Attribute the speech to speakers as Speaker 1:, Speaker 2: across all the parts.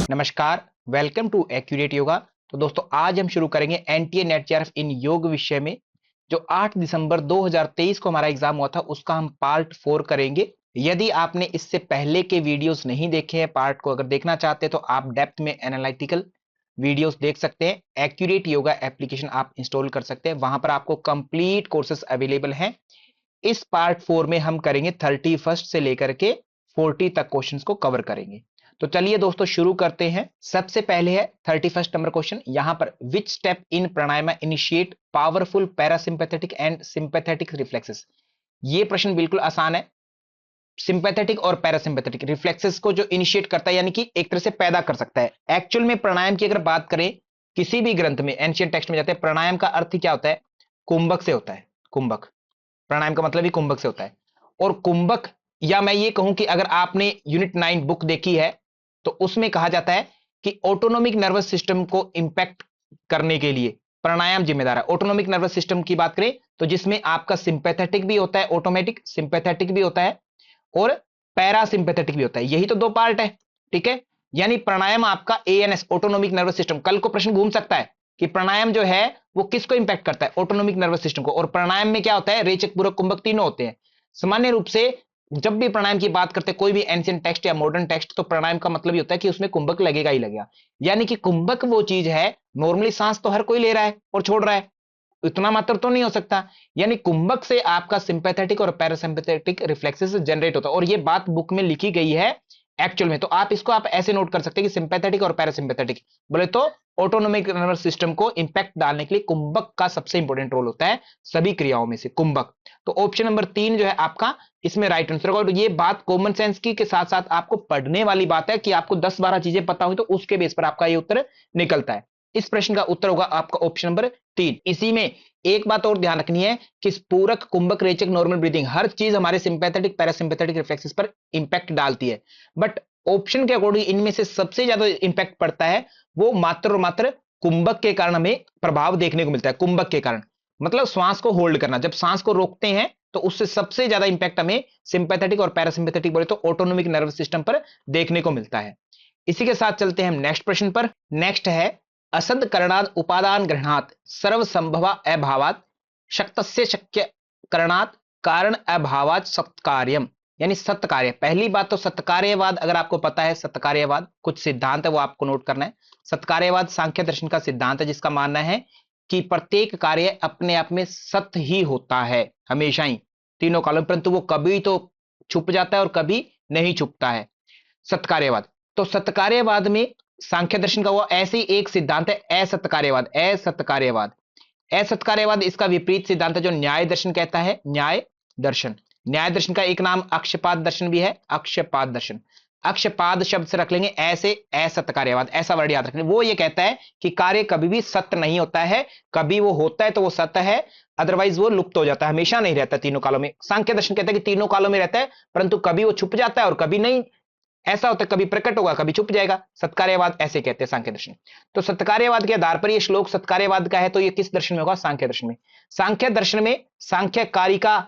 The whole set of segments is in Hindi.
Speaker 1: नमस्कार, वेलकम टू एक्यूरेट योगा। तो दोस्तों आज हम शुरू करेंगे एनटीए नेट जेआरएफ इन योग विषय में। जो 8 दिसंबर 2023 को हमारा एग्जाम हुआ था उसका हम पार्ट 4 करेंगे। यदि आपने इससे पहले के वीडियोस नहीं देखे हैं, पार्ट को अगर देखना चाहते हैं तो आप डेप्थ में एनालिटिकल वीडियोस देख सकते हैं। एक्यूरेट योगा एप्लीकेशन आप इंस्टॉल कर सकते हैं, वहां पर आपको कंप्लीट कोर्सेस अवेलेबल हैं। इस पार्ट 4 में हम करेंगे 31 से लेकर के 40 तक क्वेश्चंस को कवर करेंगे। तो चलिए दोस्तों शुरू करते हैं। सबसे पहले है 31 नंबर क्वेश्चन। यहां पर which step in pranayama initiate powerful parasympathetic and sympathetic reflexes. ये प्रश्न बिल्कुल आसान है। सिंपैथेटिक और पैरासिंपैथेटिक रिफ्लेक्सेस को जो इनिशिएट करता है यानी कि एक तरह से पैदा कर सकता है। एक्चुअल में प्राणायाम की अगर बात करें, किसी भी ग्रंथ में एंशियंट टेक्स्ट में जाते हैं, प्राणायाम का अर्थ क्या होता है? कुंभक से होता है। कुंभक, प्राणायाम का मतलब ही कुंभक से होता है। और कुंभक, या मैं ये कहूं कि अगर आपने यूनिट 9 बुक देखी है तो उसमें कहा जाता है कि ऑटोनोमिक नर्वस सिस्टम को इंपैक्ट करने के लिए प्राणायाम जिम्मेदार है। ऑटोनोमिक नर्वस सिस्टम की बात करें तो जिसमें आपका सिंपैथेटिक भी होता है, ऑटोमेटिक सिंपैथेटिक भी होता है और पैरासिंपैथेटिक भी होता है। यही तो दो पार्ट है, ठीक है। यानी प्राणायाम आपका एएनएस ऑटोनोमिक नर्वस सिस्टम, कल को प्रश्न घूम सकता है कि प्राणायाम जो है वो किसको इंपैक्ट करता है? ऑटोनोमिक नर्वस सिस्टम को। और प्राणायाम में क्या होता है? रेचक, पूरक, कुंभक तीनों होते हैं। सामान्य रूप से जब भी प्राणायाम की बात करते हैं, कोई भी एंशिएंट टेक्स्ट या मॉडर्न टेक्स्ट, तो प्राणायाम का मतलब ये होता है कि उसमें कुंभक लगेगा ही लगेगा। यानी कि कुंभक वो चीज है, नॉर्मली सांस तो हर कोई ले रहा है और छोड़ रहा है, इतना मात्र तो नहीं हो सकता। यानी कुंभक से आपका सिंपैथेटिक और पैरासिम्पैथेटिक रिफ्लेक्सेस जनरेट होता है। और ये बात बुक में लिखी गई है एक्चुअल में। तो आप इसको आप ऐसे नोट कर सकते हैं कि सिंपैथेटिक और पैरासिम्पैथेटिक बोले तो ऑटोनोमिक नर्वस सिस्टम को इंपैक्ट डालने के लिए कुंभक का सबसे इंपॉर्टेंट रोल होता है, सभी क्रियाओं में से कुंभक। तो ऑप्शन नंबर 3 जो है आपका इसमें राइट आंसर होगा। और ये बात कॉमन सेंस की के साथ साथ आपको पढ़ने वाली बात है कि आपको 10-12 चीजें पता हुई तो उसके बेस पर आपका ये उत्तर निकलता है। इस प्रश्न का उत्तर होगा आपका ऑप्शन नंबर 3। इसी में एक बात और ध्यान रखनी है कि पूरक, कुंभक, रेचक, नॉर्मल ब्रीदिंग हर चीज हमारे सिंपैथेटिक पैरासिम्पैथेटिक रिफ्लेक्सेस पर इंपैक्ट डालती है। बट ऑप्शन के अकॉर्डिंग इनमें से सबसे ज्यादा इंपैक्ट पड़ता है वो मात्र और मात्र कुंभक के कारण हमें प्रभाव देखने को मिलता है। कुंभक के कारण मतलब श्वास को होल्ड करना, जब सांस को रोकते हैं तो उससे सबसे ज्यादा इंपैक्ट हमें सिंपैथेटिक और पैरासिम्पैथेटिक बोले तो ऑटोनोमिक नर्वस सिस्टम पर देखने को मिलता है। इसी के साथ चलते हैं हम नेक्स्ट प्रश्न पर। नेक्स्ट है असद करणाद उपादान ग्रहणात सर्वसंभवा अभावात शक्तस्य शक्य करणात कारण अभावात सत्कार्यम। यानी सत्कार्य। पहली बात तो सत्कार्यवाद अगर आपको पता है, सत्कार्यवाद कुछ सिद्धांत है वो आपको नोट करना है। सत्कार्यवाद सांख्य दर्शन का सिद्धांत है जिसका मानना है कि प्रत्येक कार्य अपने आप में सत्य ही होता है हमेशा ही, तीनों कालों, परंतु वो कभी तो छुप जाता है और कभी नहीं छुपता है, सत्कार्यवाद। तो सत्कार्यवाद में सांख्य दर्शन का वो ऐसे ही एक सिद्धांत है असत्कार्यवाद। असत्कार्यवाद, असत्कार्यवाद इसका विपरीत सिद्धांत है जो न्याय दर्शन कहता है। न्याय दर्शन, न्याय दर्शन का एक नाम अक्षपाद दर्शन भी है, अक्षपाद दर्शन। अक्षपाद शब्द से रख लेंगे ऐसे असत्कार्यवाद, ऐसा वर्ड याद रखने। वो ये कहता है कि कार्य कभी भी सत्य नहीं होता है, कभी वो होता है तो वो सत्य है, अदरवाइज वो लुप्त हो जाता है, हमेशा नहीं रहता तीनों कालों में। सांख्य दर्शन कहता है कि तीनों कालों में रहता है परंतु कभी वो छुप जाता है और कभी नहीं, ऐसा होता है कभी प्रकट होगा कभी छुप जाएगा। सत्कार्यवाद ऐसे कहते हैं सांख्य दर्शन। तो सत्कार्यवाद के आधार पर ये श्लोक सत्कार्यवाद का है तो ये किस दर्शन में होगा? सांख्य दर्शन में। सांख्य दर्शन में सांख्य कारिका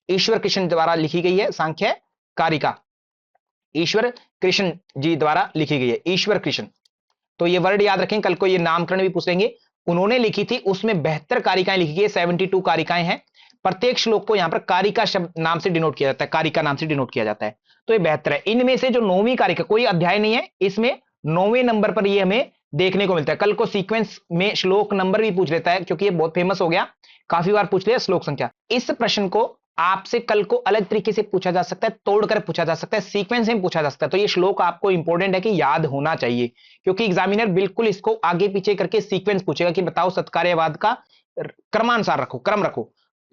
Speaker 1: ईश्वर कृष्ण द्वारा लिखी गई है। सांख्य कारिका ईश्वर कृष्ण जी द्वारा लिखी गई है, ईश्वर कृष्ण। तो ये वर्ड याद रखें, कल को ये नामकरण भी पूछेंगे। उन्होंने लिखी थी, उसमें 72 कारिकाएं लिखी गई है, 72 कारिकाएं हैं। प्रत्येक श्लोक को यहां पर कारिका शब्द नाम से डिनोट किया जाता है, कारिका नाम से डिनोट किया जाता है। तो ये 72 है। इनमें से जो 9वीं कारिका, कोई अध्याय नहीं है इसमें, 9वें नंबर पर ये हमें देखने को मिलता है। कल को सीक्वेंस में श्लोक नंबर भी पूछ लेता है क्योंकि ये बहुत फेमस हो गया, काफी बार पूछ लिया श्लोक संख्या। इस प्रश्न को आपसे कल को अलग तरीके से पूछा जा सकता है, तोड़कर पूछा जा सकता है, सीक्वेंस में पूछा जा सकता है। तो ये श्लोक आपको इंपॉर्टेंट है कि याद होना चाहिए क्योंकि एग्जामिनर बिल्कुल इसको आगे पीछे करके सीक्वेंस पूछेगा कि बताओ सत्कार्यवाद का क्रमानुसार रखो, क्रम रखो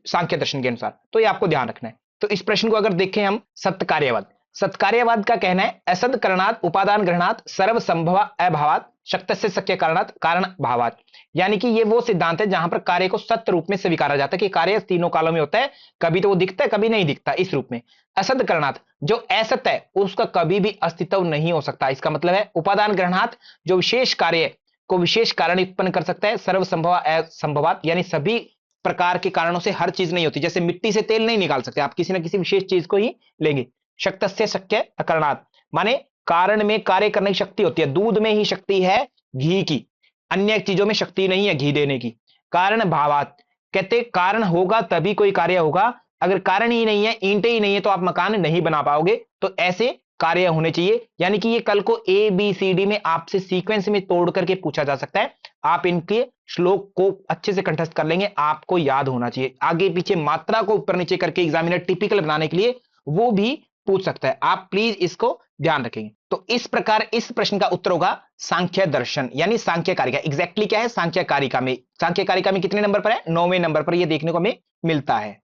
Speaker 1: सांख्य दर्शन के अनुसार। तो ये आपको ध्यान रखना है। तो इस प्रश्न को अगर देखें हम, सत्कार्यवाद, सत्कार्यवाद का कहना है असद करणात उपादान ग्रहणात सर्व संभवा अभावात शक्तस्य शक्य कारणात कारण भावात। यानी कि ये वो सिद्धांत है जहां पर कार्य को सत्य रूप में स्वीकारा जाता है कि कार्य तीनों कालों में होता है, कभी तो वो दिखता है कभी नहीं दिखता, इस रूप में। असद करणात, जो असत्य है उसका कभी भी अस्तित्व नहीं हो सकता, इसका मतलब है। उपादान ग्रहणात, जो विशेष कार्य को विशेष कारण उत्पन्न कर सकता है। सर्व संभव असंभवात, यानी सभी प्रकार के कारणों से हर चीज नहीं होती। जैसे मिट्टी से तेल नहीं निकाल सकते आप, किसी ना किसी विशेष चीज को ही लेंगे। शक्तस्य शक्य अकरणात, माने कारण में कार्य करने की शक्ति होती है। दूध में ही शक्ति है घी की, अन्य चीजों में शक्ति नहीं है घी देने की। कारण भावात, कहते कारण होगा तभी कोई कार्य होगा, अगर कारण ही नहीं है, ईंटें ही नहीं है, तो आप मकान नहीं बना पाओगे। तो ऐसे कार्य होने चाहिए, यानी कि ये कल को ए बी सी डी में आपसे सीक्वेंस में तोड़ करके पूछा जा सकता है। आप इनके श्लोक को अच्छे से कंठस्थ कर लेंगे, आपको याद होना चाहिए। आगे पीछे मात्रा को ऊपर नीचे करके एग्जामिनर टिपिकल बनाने के लिए वो भी पूछ सकता है, आप प्लीज इसको ध्यान रखेंगे। तो इस प्रकार इस प्रश्न का उत्तर होगा सांख्य दर्शन, यानी सांख्य कारिका। एग्जैक्टली क्या है सांख्य कारिका में, सांख्य कारिका में कितने नंबर पर है, 9वें नंबर पर, यह देखने को हमें मिलता है।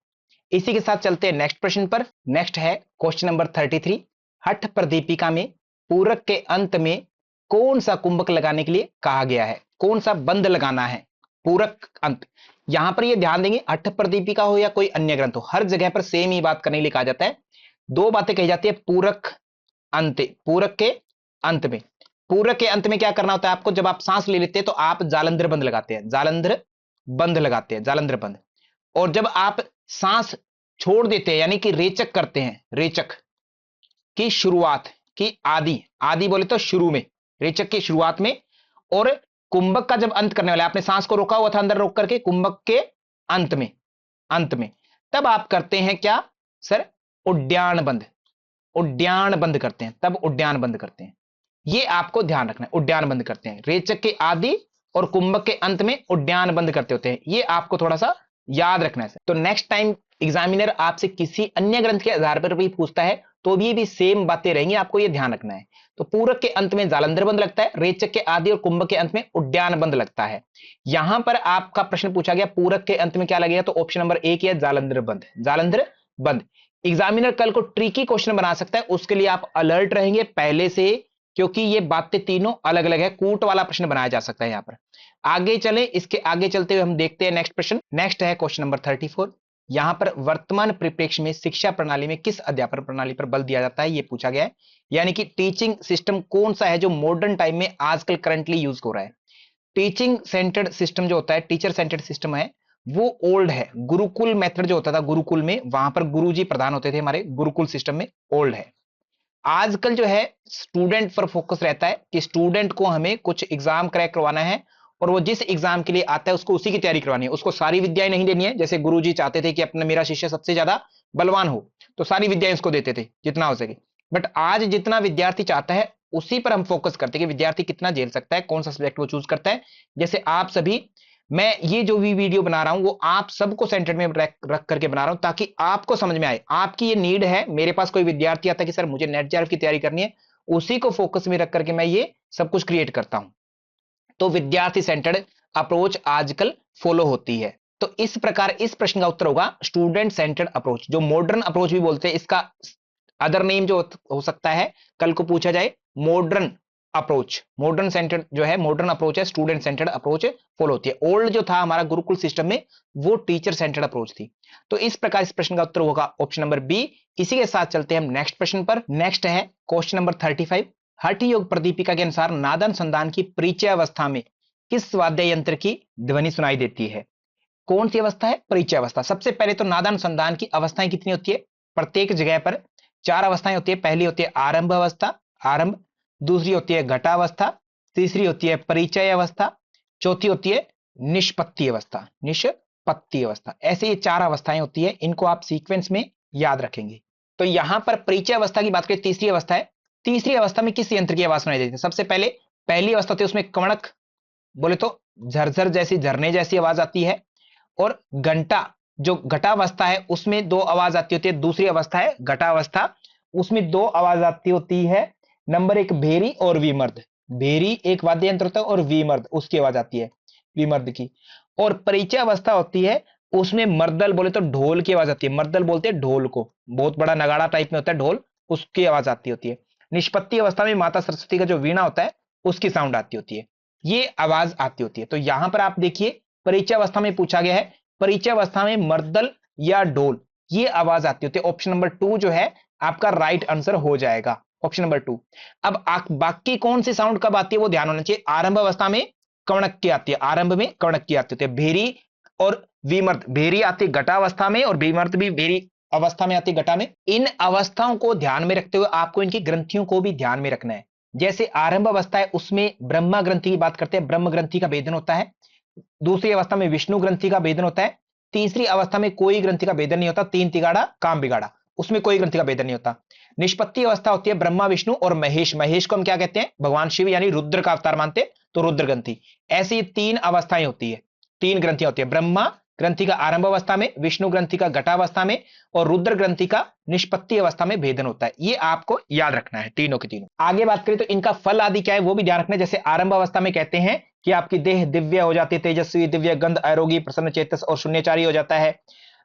Speaker 1: इसी के साथ चलते हैं नेक्स्ट प्रश्न पर। नेक्स्ट है क्वेश्चन नंबर 33। हठ प्रदीपिका में पूरक के अंत में कौन सा कुंभक लगाने के लिए कहा गया है, कौन सा बंध लगाना है पूरक अंत। यहां पर ये ध्यान देंगे, हठ प्रदीपिका हो या कोई अन्य ग्रंथ हो, हर जगह पर सेम ही बात करने के लिए कहा जाता है। दो बातें कही जाती है पूरक अंत, पूरक के अंत में। पूरक के अंत में क्या करना होता है आपको, जब आप सांस ले लेते हैं तो आप जालंधर बंध लगाते हैं, जालंधर बंध लगाते हैं, जालंधर बंध। और जब आप सांस छोड़ देते हैं यानी कि रेचक करते हैं, रेचक की शुरुआत की आदि, आदि बोले तो शुरू में, रेचक की शुरुआत में। और कुंभक का जब अंत करने वाले, आपने सांस को रोका हुआ था अंदर रोक करके, कुंभक के अंत में, अंत में तब आप करते हैं क्या सर, उड्डयन बंध, उड्डयन बंद करते हैं, तब उड्डयन बंद करते हैं। ये आपको ध्यान रखना है, उड्डयन बंद करते हैं, रेचक के आदि और कुंभक के अंत में उड्डयन बंद करते होते हैं, ये आपको थोड़ा सा याद रखना है। तो नेक्स्ट टाइम एग्जामिनर आपसे किसी अन्य ग्रंथ के आधार पर भी पूछता है तो भी सेम बातें रहेंगी, आपको ये ध्यान रखना है। तो पूरक के अंत में जालंधर बंद लगता है, रेचक के आदि और कुंभक के अंत में उड्डयन बंद लगता है। यहां पर आपका प्रश्न पूछा गया पूरक के अंत में क्या लगेगा, तो ऑप्शन नंबर ए है जालंधर बंद, जालंधर बंद। एग्जामिनर कल को ट्रिकी क्वेश्चन बना सकता है, उसके लिए आप अलर्ट रहेंगे पहले से, क्योंकि ये बातें तीनों अलग अलग है, कूट वाला प्रश्न बनाया जा सकता है यहां पर। आगे चले, इसके आगे चलते हुए हम देखते हैं नेक्स्ट प्रश्न। नेक्स्ट है क्वेश्चन नंबर 34। यहां पर वर्तमान परिप्रेक्ष्य में शिक्षा प्रणाली में किस अध्यापन प्रणाली पर बल दिया जाता है, यह पूछा गया है। यानी कि टीचिंग सिस्टम कौन सा है जो मॉडर्न टाइम में आजकल करंटली यूज हो रहा है। टीचिंग सेंटर्ड सिस्टम जो होता है, टीचर सेंटर्ड सिस्टम है, वो ओल्ड है। गुरुकुल मेथड जो होता था, गुरुकुल में वहां पर गुरुजी प्रधान होते थे, हमारे गुरुकुल सिस्टम में ओल्ड है। आजकल जो है स्टूडेंट पर फोकस रहता है कि स्टूडेंट को हमें कुछ एग्जाम क्रैक करवाना है और वो जिस एग्जाम के लिए आता है उसको उसी की तैयारी करवानी है, उसको सारी विद्याएं नहीं देनी है। जैसे गुरुजी चाहते थे कि अपना मेरा शिष्य सबसे ज्यादा बलवान हो तो सारी विद्याएं उसको देते थे जितना हो सके, बट आज जितना विद्यार्थी चाहता है उसी पर हम फोकस करते हैं कि विद्यार्थी कितना झेल सकता है, कौन सा सब्जेक्ट वो चूज करता है। जैसे आप सभी, मैं ये जो भी वीडियो बना रहा हूं वो आप सबको सेंटर में रख करके बना रहा हूं ताकि आपको समझ में आए, आपकी ये नीड है। मेरे पास कोई विद्यार्थी आता है कि सर मुझे नेट जेआरएफ की तैयारी करनी है, उसी को फोकस में रख करके मैं ये सब कुछ क्रिएट करता हूं। तो विद्यार्थी सेंटर्ड अप्रोच आजकल फॉलो होती है। तो इस प्रकार इस प्रश्न का उत्तर होगा स्टूडेंट सेंटर्ड अप्रोच, जो मॉडर्न अप्रोच भी बोलते हैं। इसका अदर नेम जो हो सकता है, कल को पूछा जाए, मॉडर्न अप्रोच। मॉडर्न सेंटर्ड जो है, मॉडर्न अप्रोच है, स्टूडेंट सेंटर्ड अप्रोच फॉलो होती है। ओल्ड जो था हमारा गुरुकुल सिस्टम में, वो टीचर सेंटर्ड अप्रोच थी। तो इस प्रकार इस प्रश्न का उत्तर होगा ऑप्शन नंबर बी। इसी के साथ चलते हैं हम नेक्स्ट प्रश्न पर। नेक्स्ट है क्वेश्चन नंबर 35। हठ योग प्रदीपिका के अनुसार नादानुसंधान की परिचय अवस्था में किस वाद्य यंत्र की ध्वनि सुनाई देती है। कौन सी अवस्था है, परिचय अवस्था। सबसे पहले तो नादानुसंधान की अवस्थाएं कितनी होती है, प्रत्येक जगह पर 4 अवस्थाएं होती है। पहली होती है आरंभ अवस्था, आरंभ। दूसरी होती है घटावस्था, तीसरी होती है परिचय अवस्था, चौथी होती है निष्पत्ति अवस्था, निष्पत्ति अवस्था। ऐसे ये 4 अवस्थाएं होती है, इनको आप सीक्वेंस में याद रखेंगे। तो यहां पर परिचय अवस्था की बात करें, तीसरी अवस्था है। तीसरी अवस्था में किस यंत्र की आवाज सुनाई देती है, सबसे पहले पहली अवस्था थी उसमें कवणक, बोले तो झरझर जैसी, झरने जैसी आवाज आती है। और घंटा जो घटावस्था है उसमें 2 आवाज आती होती है। दूसरी अवस्था है घटावस्था, उसमें 2 आवाज आती होती है। नंबर 1 भेरी और विमर्द। भेरी एक वाद्य यंत्र होता है और विमर्द उसकी आवाज आती है, विमर्द की। और परिचय अवस्था होती है, उसमें मर्दल बोले तो ढोल की आवाज आती है। मर्दल बोलते हैं ढोल को, बहुत बड़ा नगाड़ा टाइप में होता है ढोल, उसकी आवाज आती होती है। निष्पत्ति अवस्था में माता सरस्वती का जो वीणा होता है उसकी साउंड आती होती है, ये आवाज आती होती है। तो यहां पर आप देखिए परिचय अवस्था में पूछा गया है, परिचय अवस्था में मर्दल या ढोल ये आवाज आती होती है। ऑप्शन नंबर 2 जो है आपका राइट आंसर हो जाएगा, ऑप्शन नंबर 2। अब बाकी कौन सी साउंड कब आती है वो ध्यान होना चाहिए। आरंभ अवस्था में कवणक की आती है, आरंभ में कवणक की आती होती है। भेरी और विमर्द, भेरी आती है घटावस्था में और विमर्द भी भेरी अवस्था में आती है घटा में। इन अवस्थाओं को ध्यान में रखते हुए आपको इनकी ग्रंथियों को भी ध्यान में रखना है। जैसे आरंभ अवस्था है उसमें ब्रह्मा ग्रंथि की बात करते हैं, ब्रह्म ग्रंथि का भेदन होता है। दूसरी अवस्था में विष्णु ग्रंथि का भेदन होता है। तीसरी अवस्था में कोई ग्रंथि का भेदन नहीं होता, तीन तिगाड़ा काम बिगाड़ा, उसमें कोई ग्रंथि का भेदन नहीं होता। निष्पत्ति अवस्था होती है ब्रह्मा विष्णु और महेश, महेश को हम क्या कहते हैं, भगवान शिव यानी रुद्र का अवतार मानते हैं, तो रुद्र ग्रंथि। ऐसी तीन अवस्थाएं होती है, तीन ग्रंथियां होती है, ब्रह्मा ग्रंथि का आरंभ अवस्था में, विष्णु ग्रंथि का घटावस्था में और रुद्र ग्रंथि का निष्पत्ति अवस्था में भेदन होता है। ये आपको याद रखना है तीनों के तीनों। आगे बात करें तो इनका फल आदि क्या है वो भी ध्यान रखना है। जैसे आरंभ अवस्था में कहते हैं कि आपकी देह दिव्य हो जाती है, तेजस्वी, दिव्य, गंध, आरोगी, प्रसन्न चेतस और शून्यचारी हो जाता है।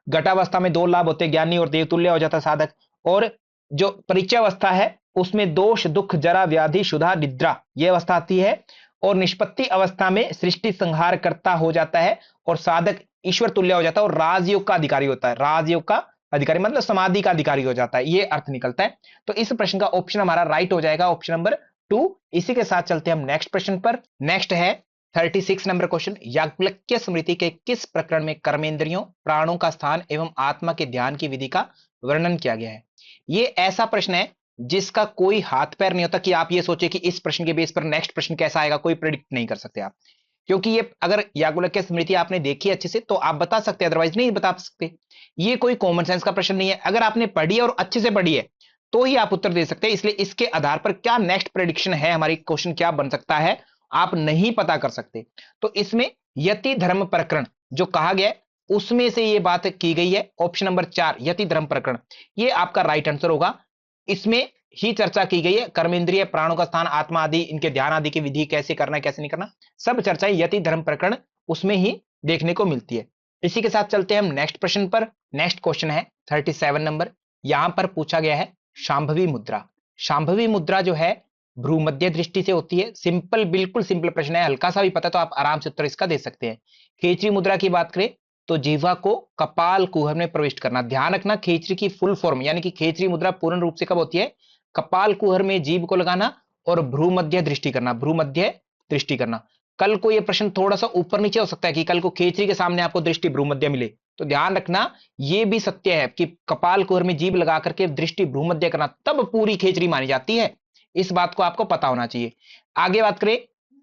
Speaker 1: घटावस्था में दो लाभ होते हैं, ज्ञानी और देवतुल्य हो जाता है साधक। और जो परिचय अवस्था है उसमें दोष, दुख, जरा, व्याधि, शुद्धा, निद्रा ये अवस्था आती है। और निष्पत्ति अवस्था में सृष्टि संहार करता हो जाता है और साधक ईश्वर तुल्य हो जाता है और राजयोग का अधिकारी होता है। राजयोग का अधिकारी मतलब समाधि का अधिकारी हो जाता है, ये अर्थ निकलता है। तो इस प्रश्न का ऑप्शन हमारा राइट हो जाएगा, ऑप्शन नंबर 2। इसी के साथ चलते हैं हम नेक्स्ट प्रश्न पर। नेक्स्ट है 36 नंबर क्वेश्चन। याज्ञवल्क्य स्मृति के किस प्रकरण में कर्मेंद्रियों, प्राणों का स्थान एवं आत्मा के ध्यान की विधि का वर्णन किया गया है? ये ऐसा प्रश्न है जिसका कोई हाथ पैर नहीं होता कि आप ये सोचे कि इस प्रश्न के बेस पर नेक्स्ट प्रश्न कैसा आएगा, कोई प्रेडिक्ट नहीं कर सकते आप। क्योंकि ये अगर याज्ञवल्क्य स्मृति आपने देखी अच्छे से तो आप बता सकते हैं, अदरवाइज नहीं बता सकते। ये कोई कॉमन सेंस का प्रश्न नहीं है, अगर आपने पढ़ी है और अच्छे से पढ़ी है तो ही आप उत्तर दे सकते हैं। इसलिए इसके आधार पर क्या नेक्स्ट प्रेडिक्शन है, हमारी क्वेश्चन क्या बन सकता है, आप नहीं पता कर सकते। तो इसमें यति धर्म प्रकरण जो कहा गया है उसमें से ये बात की गई है, ऑप्शन नंबर 4 यति धर्म प्रकरण, ये आपका राइट आंसर होगा। इसमें ही चर्चा की गई है कर्मेंद्रिय, प्राणों का स्थान, आत्मा आदि, इनके ध्यान आदि की विधि कैसे करना है कैसे नहीं करना, सब चर्चाएं यति धर्म प्रकरण उसमें ही देखने को मिलती है। इसी के साथ चलते हैं हम नेक्स्ट प्रश्न पर। नेक्स्ट क्वेश्चन है 37 नंबर। यहां पर पूछा गया है शांभवी मुद्रा। शांभवी मुद्रा जो है भ्रूमध्य दृष्टि से होती है। सिंपल, बिल्कुल सिंपल प्रश्न है, हल्का सा भी पता तो आप आराम से उत्तर इसका दे सकते हैं। खेचरी मुद्रा की बात करें तो जीवा को कपाल कुहर में प्रविष्ट करना। ध्यान रखना खेचरी की फुल फॉर्म यानी कि खेचरी मुद्रा पूर्ण रूप से कब होती है, कपाल कुहर में जीभ को लगाना और भ्रूमध्य दृष्टि करना, भ्रूमध्य दृष्टि करना। कल को यह प्रश्न थोड़ा सा ऊपर नीचे हो सकता है कि कल को खेचरी के सामने आपको दृष्टि भ्रूमध्य मिले, तो ध्यान रखना यह भी सत्य है कि कपाल कुहर में जीभ लगा करके दृष्टि भ्रूमध्य करना तब पूरी खेचरी मानी जाती है। इस बात को आपको पता होना चाहिए। आगे बात करें,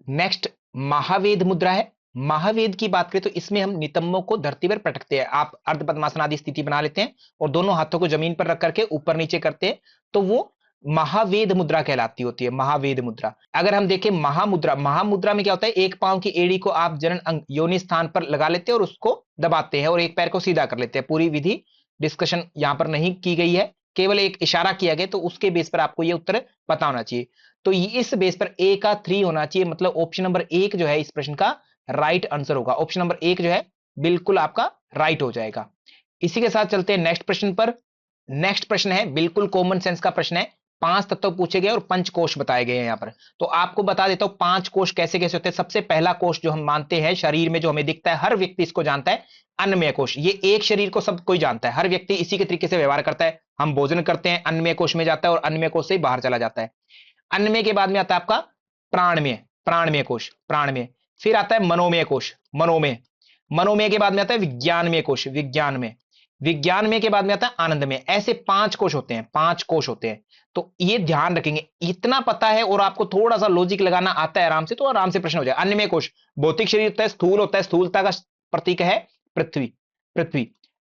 Speaker 1: नेक्स्ट महावेद मुद्रा है। महावेद की बात करें तो इसमें हम नितंबों को धरती पर पटकते हैं, आप अर्ध पद्मासन आदि स्थिति बना लेते हैं और दोनों हाथों को जमीन पर रख करके ऊपर नीचे करते हैं, तो वो महावेद मुद्रा कहलाती होती है, महावेद मुद्रा। अगर हम देखें महामुद्रा, महामुद्रा में क्या होता है, एक पांव की एड़ी को आप जनन अंग योनि स्थान पर लगा लेते हैं और उसको दबाते हैं और एक पैर को सीधा कर लेते हैं। पूरी विधि डिस्कशन यहां पर नहीं की गई है, केवल एक इशारा किया गया, तो उसके बेस पर आपको ये उत्तर पता होना चाहिए। तो इस बेस पर ए का 3 होना चाहिए, मतलब ऑप्शन नंबर 1 जो है इस प्रश्न का राइट आंसर होगा। ऑप्शन नंबर 1 जो है बिल्कुल आपका राइट हो जाएगा। इसी के साथ चलते हैं नेक्स्ट प्रश्न पर। नेक्स्ट प्रश्न है बिल्कुल कॉमन सेंस का प्रश्न है। 5 तत्व पूछे गए और पंचकोश बताए गए हैं यहां पर। तो आपको बता देता हूं 5 कोश कैसे कैसे होते हैं। सबसे पहला कोश जो हम मानते हैं शरीर में जो हमें दिखता है, हर व्यक्ति इसको जानता है, अन्नमय कोश। ये एक शरीर को सब कोई जानता है, हर व्यक्ति इसी के तरीके से व्यवहार करता है। हम भोजन करते हैं, अन्नमय कोश में जाता है और अन्नमय कोश से बाहर चला जाता है। अन्नमय के बाद में आता है आपका प्राणमय, प्राणमय कोश, प्राणमय। फिर आता है मनोमय कोश, मनोमय। मनोमय के बाद में आता है विज्ञानमय कोश, विज्ञानमय। विज्ञानमय के बाद में आता है आनंदमय। ऐसे 5 कोश होते हैं, 5 कोश होते हैं। तो ये ध्यान रखेंगे, इतना पता है और आपको थोड़ा सा लॉजिक लगाना आता है आराम से, तो आराम से प्रश्न हो जाए। अन्नमय कोश भौतिक शरीर होता है, स्थूल होता है, स्थूलता का प्रतीक है पृथ्वी, पृथ्वी।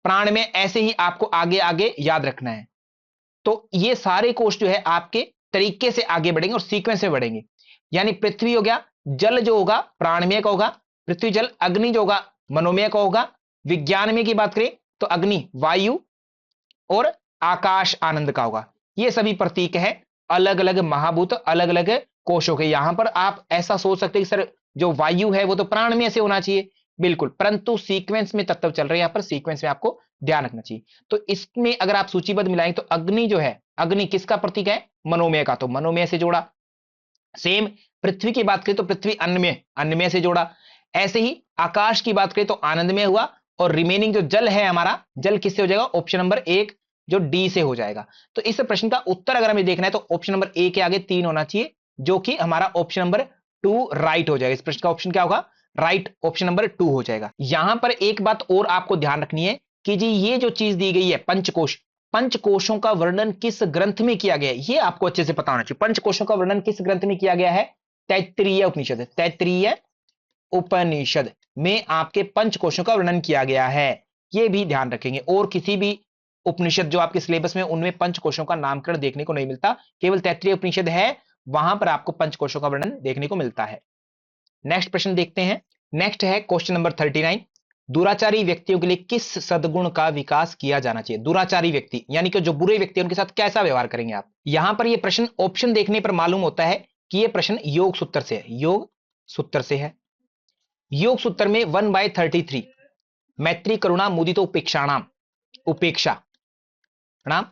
Speaker 1: प्राण में ऐसे ही आपको आगे आगे याद रखना है। तो ये सारे कोश जो है आपके तरीके से आगे बढ़ेंगे और सीक्वेंस से बढ़ेंगे। यानी पृथ्वी हो गया, जल जो होगा प्राणमय का होगा, पृथ्वी जल। अग्नि जो होगा मनोमय का होगा। विज्ञानमय की बात करें तो अग्नि वायु और आकाश आनंद का होगा। ये सभी प्रतीक है अलग अलग महाभूत, अलग अलग कोशों के। यहां पर आप ऐसा सोच सकते हैं कि सर जो वायु है वो तो प्राणमय से होना चाहिए, बिल्कुल, परंतु सीक्वेंस में तत्व चल रहे हैं यहां पर, सीक्वेंस में आपको ध्यान रखना चाहिए। तो इसमें अगर आप सूचीबद्ध मिलाएंगे तो अग्नि जो है, अग्नि किसका प्रतीक है, मनोमय का, तो मनोमय से जोड़ा। सेम पृथ्वी की बात करें तो पृथ्वी अन्नमय, अन्नमय से जोड़ा। ऐसे ही आकाश की बात करें तो आनंदमय हुआ और रिमेनिंग जो जल है हमारा, जल किससे हो जाएगा, ऑप्शन नंबर 1 जो डी से हो जाएगा। तो इस प्रश्न का उत्तर अगर हमें देखना है तो ऑप्शन नंबर ए के आगे 3 होना चाहिए, जो कि हमारा ऑप्शन नंबर 2 राइट हो जाएगा। इस प्रश्न का ऑप्शन क्या होगा, राइट, ऑप्शन नंबर 2 हो जाएगा। यहां पर एक बात और आपको ध्यान रखनी है कि जी ये जो चीज दी गई है पंचकोश, पंचकोशों का वर्णन किस ग्रंथ में किया गया है, ये आपको अच्छे से पता होना चाहिए। पंचकोशों का वर्णन किस ग्रंथ में किया गया है? तैत्तिरीय उपनिषद। तैत्तिरीय उपनिषद में आपके पंचकोशों का वर्णन किया गया है, ये भी ध्यान रखेंगे। और किसी भी उपनिषद जो आपके सिलेबस में, उनमें पंचकोशों का नामकरण देखने को नहीं मिलता, केवल तैत्तिरीय उपनिषद है, वहां पर आपको पंचकोशों का वर्णन देखने को मिलता है। नेक्स्ट प्रश्न देखते हैं। नेक्स्ट है क्वेश्चन नंबर 39। दुराचारी व्यक्तियों के लिए किस सद्गुण का विकास किया जाना चाहिए? दुराचारी व्यक्ति यानी कि जो बुरे व्यक्ति हैं, उनके साथ कैसा व्यवहार करेंगे आप? यहां पर यह प्रश्न ऑप्शन देखने पर मालूम होता है कि यह प्रश्न योग सूत्र से है। योग सूत्र से है। योग सूत्र में 1/33 मैत्री करुणा मुदितो उपेक्षाणाम, उपेक्षा नाम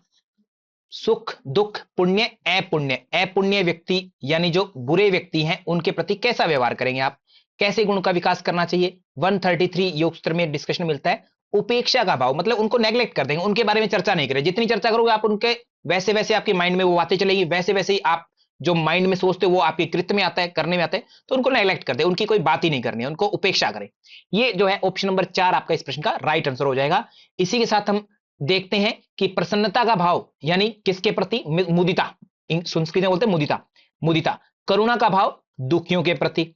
Speaker 1: सुख दुख पुण्य अपुण्य, अपुण्य व्यक्ति यानी जो बुरे व्यक्ति हैं, उनके प्रति कैसा व्यवहार करेंगे आप? कैसे गुण का विकास करना चाहिए? 133 योग सूत्र में डिस्कशन मिलता है। उपेक्षा का भाव मतलब उनको नेग्लेक्ट कर देंगे, उनके बारे में चर्चा नहीं करें। जितनी चर्चा करोगे आप उनके, वैसे वैसे आपके माइंड में वो बातें चलेगी, वैसे वैसे ही आप जो माइंड में सोचते हो वो आपके कृत्य में आता है, करने में आता है, तो उनको नेग्लेक्ट कर दे, उनकी कोई बात ही नहीं करनी है, उनको उपेक्षा करें। ये जो है ऑप्शन नंबर 4 आपका इस प्रश्न का राइट आंसर हो जाएगा। इसी के साथ हम देखते हैं कि प्रसन्नता का भाव यानी किसके प्रति? मुदिता, संस्कृत में बोलते हैं मुदिता, मुदिता। करुणा का भाव दुखियों के प्रति,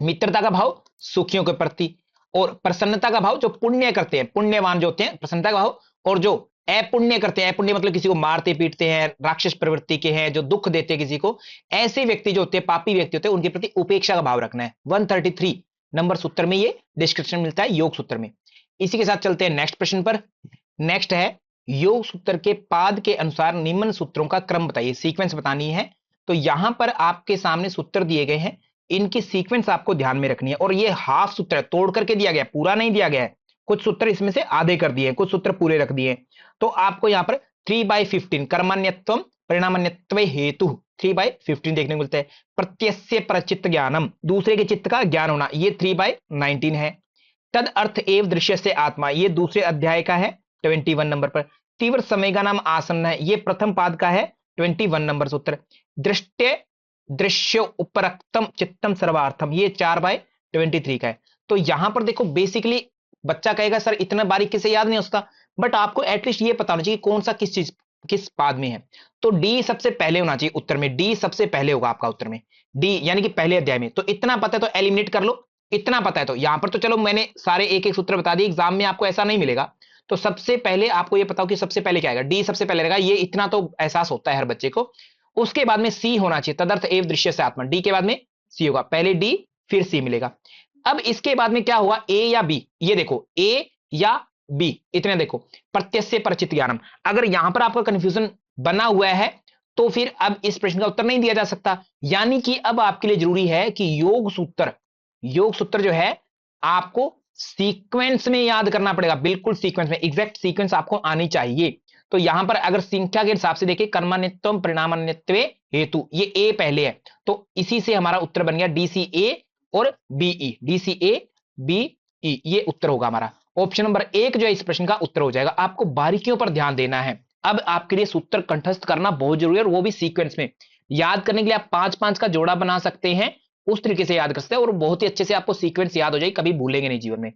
Speaker 1: मित्रता का भाव सुखियों के प्रति, और प्रसन्नता का भाव जो पुण्य करते हैं, पुण्यवान जो होते हैं, प्रसन्नता का भाव। और जो अपुण्य करते हैं, अपुण्य मतलब किसी को मारते पीटते हैं, राक्षस प्रवृत्ति के हैं, जो दुख देते हैं किसी को, ऐसे व्यक्ति जो होते हैं, पापी व्यक्ति होते हैं, उनके प्रति उपेक्षा का भाव रखना है। 133 नंबर सूत्र में ये डिस्क्रिप्शन मिलता है योग सूत्र में। इसी के साथ चलते हैं नेक्स्ट प्रश्न पर। नेक्स्ट है योग सूत्र के पाद के अनुसार निम्न सूत्रों का क्रम बताइए, सीक्वेंस बतानी है। तो यहां पर आपके सामने सूत्र दिए गए हैं, इनकी सीक्वेंस आपको ध्यान में रखनी है। और ये हाफ सूत्र है, तोड़ करके दिया गया, पूरा नहीं दिया गया है। कुछ सूत्र इसमें से आधे कर दिए, कुछ सूत्र पूरे रख दिए। तो आपको यहां पर 3/15 कर्मण्यत्व परिणामन्यत्व हेतु 3/15 देखने को मिलता है। प्रत्यस्य परचित्त ज्ञानम, दूसरे के चित्त का ज्ञान होना, ये 3/19 है। तद अर्थ एवं दृश्य से आत्मा, ये दूसरे अध्याय का है 21 नंबर पर। तीव्र समेगा नाम आसन्न है, ये प्रथम पाद का है 21 नंबर सूत्र। दृष्टि दृश्य उपरक्तम चित्तम सर्वार्थम, ये 4/23 का है। तो यहां पर देखो बेसिकली बच्चा कहेगा सर इतना बारीकी से याद नहीं होता, बट आपको एटलीस्ट ये पता होना चाहिए कौन सा किस चीज किस पाद में है। तो डी सबसे पहले होना चाहिए उत्तर में, डी सबसे पहले होगा आपका उत्तर में, डी यानी कि पहले अध्याय में। तो इतना पता है तो एलिमिनेट कर लो, इतना पता है तो यहां पर तो चलो मैंने सारे एक एक सूत्र बता दिए, एग्जाम में आपको ऐसा नहीं मिलेगा। तो सबसे पहले आपको ये पता हो कि सबसे पहले क्या आएगा, डी सबसे पहले रहेगा, ये इतना तो एहसास होता है हर बच्चे को। उसके बाद में सी होना चाहिए, तदर्थ एव दृश्य से आत्मा, डी के बाद में सी होगा, पहले डी फिर सी मिलेगा। अब इसके बाद में क्या होगा, ए या बी, ये देखो ए या बी, इतने देखो। प्रत्यस्य परचित ज्ञानम, अगर यहां पर आपका कंफ्यूजन बना हुआ है तो फिर अब इस प्रश्न का उत्तर नहीं दिया जा सकता। यानी कि अब आपके लिए जरूरी है कि योग सूत्र जो है आपको सीक्वेंस में याद करना पड़ेगा, बिल्कुल सीक्वेंस में, एग्जैक्ट सीक्वेंस आपको आनी चाहिए। तो यहां पर अगर संख्या के हिसाब से देखिए, कर्मण्यत्व परिणामन्यत्व हेतु, ये ए पहले है, तो इसी से हमारा उत्तर बन गया DCA और BE, DCA BE, ये उत्तर होगा हमारा। ऑप्शन नंबर 1 जो है इस प्रश्न का उत्तर हो जाएगा। आपको बारीकियों पर ध्यान देना है। अब आपके लिए सूत्र कंठस्थ करना बहुत जरूरी है, और वो भी सीक्वेंस में। याद करने के लिए आप 5-5 का जोड़ा बना सकते हैं, उस तरीके से याद कर सकते हैं, और बहुत ही अच्छे से आपको सीक्वेंस याद हो जाएगी, कभी भूलेंगे नहीं जीवन में।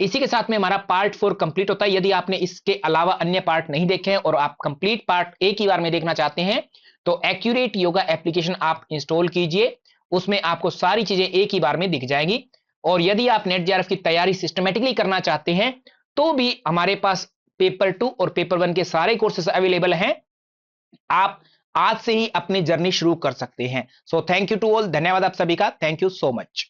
Speaker 1: इसी के साथ में हमारा पार्ट 4 कंप्लीट होता है। यदि आपने इसके अलावा अन्य पार्ट नहीं देखे हैं और आप कंप्लीट पार्ट एक ही बार में देखना चाहते हैं, तो एक्यूरेट योगा एप्लीकेशन आप इंस्टॉल कीजिए, उसमें आपको सारी चीजें एक ही बार में दिख जाएंगी। और यदि आप नेट जेआरएफ की तैयारी सिस्टमेटिकली करना चाहते हैं, तो भी हमारे पास पेपर 2 और पेपर 1 के सारे कोर्सेस अवेलेबल हैं। आप आज से ही अपनी जर्नी शुरू कर सकते हैं। So thank you to all, धन्यवाद आप सभी का, थैंक यू सो मच।